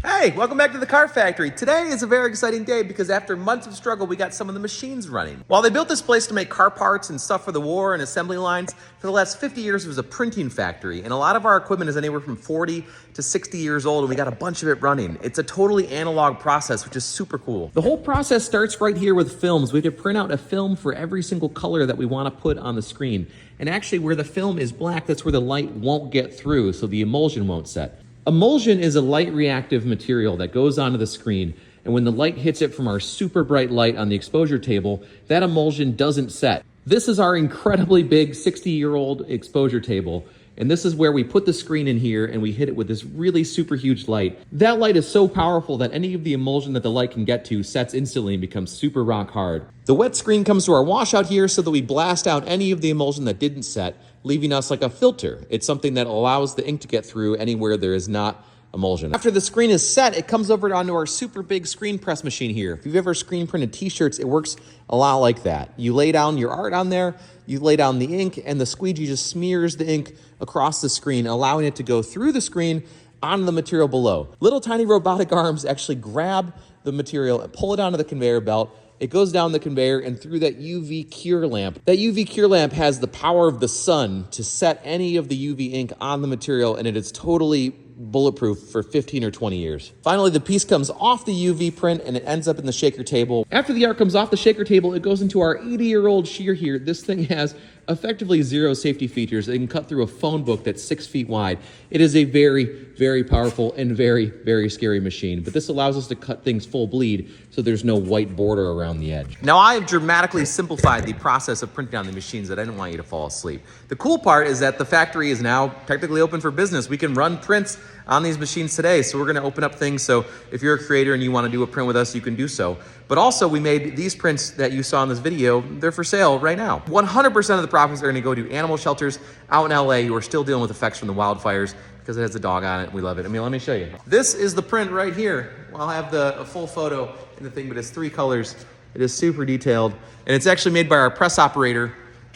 Hey, welcome back to the car factory. Today is a very exciting day because after months of struggle, we got some of the machines running. While they built this place to make car parts and stuff for the war and assembly lines, for the last 50 years it was a printing factory, and a lot of our equipment is anywhere from 40 to 60 years old, and we got a bunch of it running. It's a totally analog process, which is super cool. The whole process starts right here with films. We have to print out a film for every single color that we want to put on the screen. And actually, where the film is black, that's where the light won't get through, so the emulsion won't set. Emulsion is a light reactive material that goes onto the screen, and when the light hits it from our super bright light on the exposure table, that emulsion doesn't set. This is our incredibly big 60-year-old exposure table, and this is where we put the screen in here and we hit it with this really super huge light. That light is so powerful that any of the emulsion that the light can get to sets instantly and becomes super rock hard. The wet screen comes to our washout here so that we blast out any of the emulsion that didn't set, leaving us like a filter. It's something that allows the ink to get through anywhere there is not emulsion. After the screen is set, it comes over onto our super big screen press machine here. If you've ever screen printed t-shirts, it works a lot like that. You lay down your art on there, you lay down the ink, and the squeegee just smears the ink across the screen, allowing it to go through the screen onto the material below. Little tiny robotic arms actually grab the material and pull it onto the conveyor belt. It goes down the conveyor and through that UV cure lamp. That UV cure lamp has the power of the sun to set any of the UV ink on the material, and it is totally bulletproof for 15 or 20 years. Finally, the piece comes off the UV print and it ends up in the shaker table. After the art comes off the shaker table, it goes into our 80-year-old shear here. This thing has effectively zero safety features. It can cut through a phone book that's 6 feet wide. It is a very, very powerful and very, very scary machine, but this allows us to cut things full bleed so there's no white border around the edge. Now, I have dramatically simplified the process of printing on the machines that I didn't want you to fall asleep. The cool part is that the factory is now technically open for business. We can run prints on these machines today, so we're gonna open up things so if you're a creator and you wanna do a print with us, you can do so. But also, we made these prints that you saw in this video, they're for sale right now. 100% of the profits are gonna go to animal shelters out in LA who are still dealing with effects from the wildfires because it has a dog on it and we love it. I mean, let me show you. This is the print right here. I'll have a full photo in the thing, but it's 3 colors. It is super detailed, and it's actually made by our press operator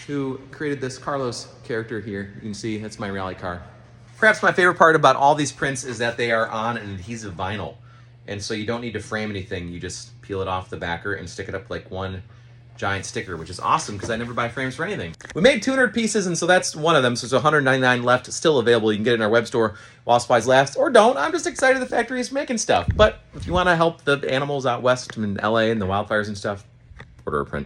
who created this Carlos character here. You can see, that's my rally car. Perhaps my favorite part about all these prints is that they are on an adhesive vinyl. And so you don't need to frame anything. You just peel it off the backer and stick it up like one giant sticker, which is awesome because I never buy frames for anything. We made 200 pieces, and so that's one of them. So there's 199 left, still available. You can get it in our web store while supplies last, or don't. I'm just excited the factory is making stuff. But if you want to help the animals out west in LA and the wildfires and stuff, order a print.